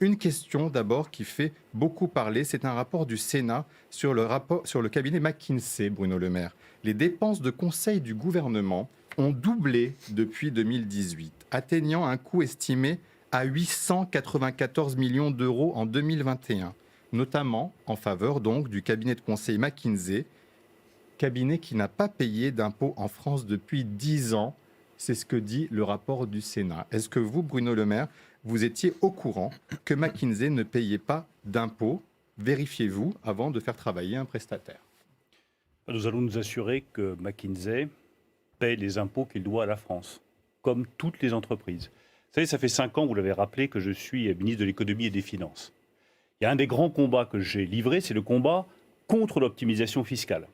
Une question d'abord qui fait beaucoup parler, c'est un rapport du Sénat sur le cabinet McKinsey, Bruno Le Maire. Les dépenses de conseil du gouvernement ont doublé depuis 2018, atteignant un coût estimé à 894 millions d'euros en 2021, notamment en faveur donc du cabinet de conseil McKinsey, cabinet qui n'a pas payé d'impôts en France depuis 10 ans. C'est ce que dit le rapport du Sénat. Est-ce que vous, Bruno Le Maire, vous étiez au courant que McKinsey ne payait pas d'impôts? Vérifiez-vous avant de faire travailler un prestataire. Nous allons nous assurer que McKinsey paie les impôts qu'il doit à la France, comme toutes les entreprises. Vous savez, ça fait 5 ans, vous l'avez rappelé, que je suis ministre de l'économie et des finances. Il y a un des grands combats que j'ai livré, c'est le combat contre l'optimisation fiscale,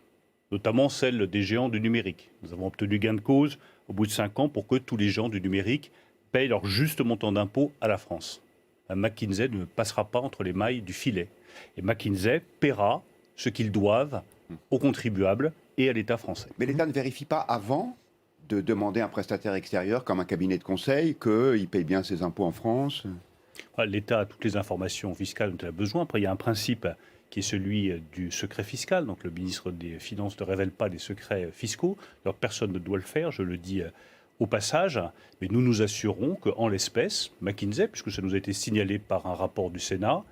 notamment celle des géants du numérique. Nous avons obtenu gain de cause au bout de 5 ans pour que tous les géants du numérique payent leur juste montant d'impôt à la France. McKinsey ne passera pas entre les mailles du filet. Et McKinsey paiera ce qu'ils doivent aux contribuables et à l'État français. Mais l'État ne vérifie pas avant de demander à un prestataire extérieur, comme un cabinet de conseil, qu'il paye bien ses impôts en France? L'État a toutes les informations fiscales dont il a besoin. Après, il y a un principe qui est celui du secret fiscal. Donc le ministre des Finances ne révèle pas les secrets fiscaux. Alors personne ne doit le faire, je le dis au passage. Mais nous nous assurons qu'en l'espèce, McKinsey, puisque ça nous a été signalé par un rapport du Sénat,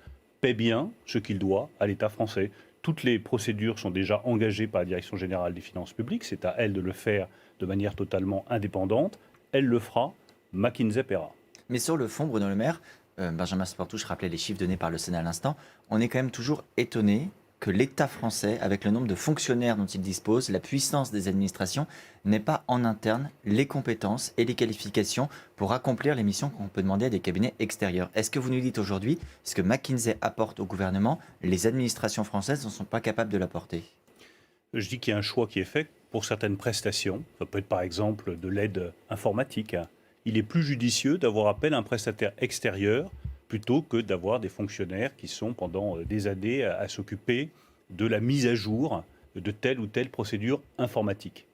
paie bien ce qu'il doit à l'État français. Toutes les procédures sont déjà engagées par la Direction générale des finances publiques. C'est à elle de le faire de manière totalement indépendante. Elle le fera. McKinsey paiera. Mais sur le fond, Bruno Le Maire, Benjamin Sportouche rappelait les chiffres donnés par le Sénat à l'instant, on est quand même toujours étonné que l'État français, avec le nombre de fonctionnaires dont il dispose, la puissance des administrations, n'ait pas en interne les compétences et les qualifications pour accomplir les missions qu'on peut demander à des cabinets extérieurs. Est-ce que vous nous dites aujourd'hui, ce que McKinsey apporte au gouvernement, les administrations françaises ne sont pas capables de l'apporter? Je dis qu'il y a un choix qui est fait pour certaines prestations. Ça peut être par exemple de l'aide informatique. Il est plus judicieux d'avoir appel à un prestataire extérieur plutôt que d'avoir des fonctionnaires qui sont pendant des années à s'occuper de la mise à jour de telle ou telle procédure informatique.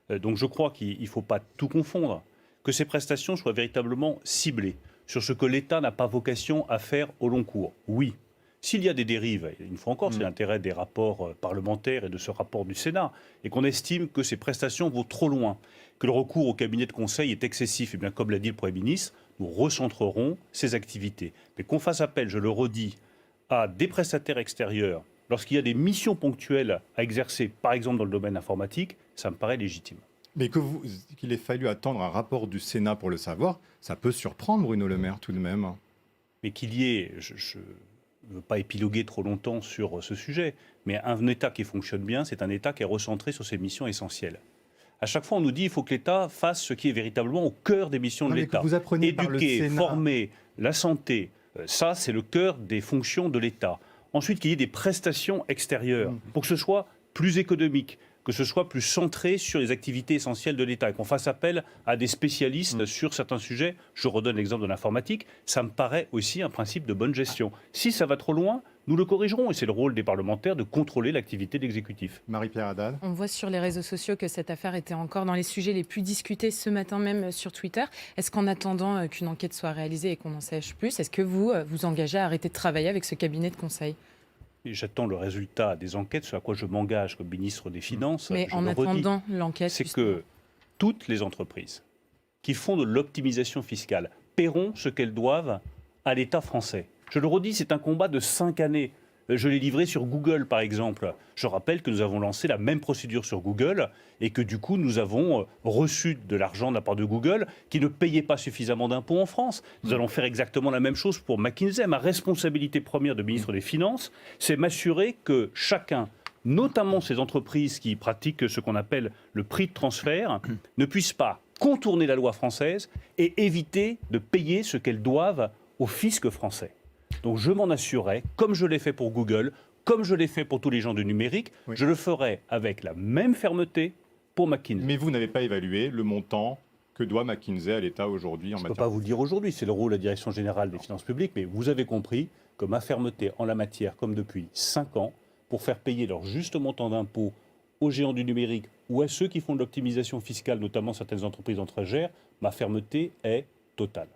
Donc je crois qu'il ne faut pas tout confondre, que ces prestations soient véritablement ciblées sur ce que l'État n'a pas vocation à faire au long cours. Oui, s'il y a des dérives, et une fois encore, c'est l'intérêt des rapports parlementaires et de ce rapport du Sénat, et qu'on estime que ces prestations vont trop loin, que le recours au cabinet de conseil est excessif, et bien comme l'a dit le Premier ministre, nous recentrerons ces activités. Mais qu'on fasse appel, je le redis, à des prestataires extérieurs, lorsqu'il y a des missions ponctuelles à exercer, par exemple dans le domaine informatique, ça me paraît légitime. Mais qu'il ait fallu attendre un rapport du Sénat pour le savoir, ça peut surprendre Bruno Le Maire tout de même. Mais qu'il y ait, je ne veux pas épiloguer trop longtemps sur ce sujet, mais un État qui fonctionne bien, c'est un État qui est recentré sur ses missions essentielles. À chaque fois, on nous dit qu'il faut que l'État fasse ce qui est véritablement au cœur des missions de l'État. Vous apprenez éduquer, former, la santé, ça, c'est le cœur des fonctions de l'État. Ensuite, qu'il y ait des prestations extérieures pour que ce soit plus économique, que ce soit plus centré sur les activités essentielles de l'État et qu'on fasse appel à des spécialistes sur certains sujets. Je redonne l'exemple de l'informatique. Ça me paraît aussi un principe de bonne gestion. Si ça va trop loin, nous le corrigerons et c'est le rôle des parlementaires de contrôler l'activité de l'exécutif. Marie-Pierre Haddad. On voit sur les réseaux sociaux que cette affaire était encore dans les sujets les plus discutés ce matin même sur Twitter. Est-ce qu'en attendant qu'une enquête soit réalisée et qu'on en sache plus, est-ce que vous vous engagez à arrêter de travailler avec ce cabinet de conseil? J'attends le résultat des enquêtes, sur à quoi je m'engage comme ministre des Finances. Mais en attendant l'enquête, c'est que toutes les entreprises qui font de l'optimisation fiscale paieront ce qu'elles doivent à l'État français. Je le redis, c'est un combat de 5 années. Je l'ai livré sur Google, par exemple. Je rappelle que nous avons lancé la même procédure sur Google et que du coup, nous avons reçu de l'argent de la part de Google qui ne payait pas suffisamment d'impôts en France. Nous allons faire exactement la même chose pour McKinsey. Ma responsabilité première de ministre des Finances, c'est m'assurer que chacun, notamment ces entreprises qui pratiquent ce qu'on appelle le prix de transfert, ne puisse pas contourner la loi française et éviter de payer ce qu'elles doivent au fisc français. Donc je m'en assurerai, comme je l'ai fait pour Google, comme je l'ai fait pour tous les gens du numérique, je le ferai avec la même fermeté pour McKinsey. Mais vous n'avez pas évalué le montant que doit McKinsey à l'État aujourd'hui en matière... Je ne peux pas vous le dire aujourd'hui, c'est le rôle de la Direction générale des finances publiques, mais vous avez compris que ma fermeté en la matière, comme depuis 5 ans, pour faire payer leur juste montant d'impôt aux géants du numérique ou à ceux qui font de l'optimisation fiscale, notamment certaines entreprises étrangères, ma fermeté est totale.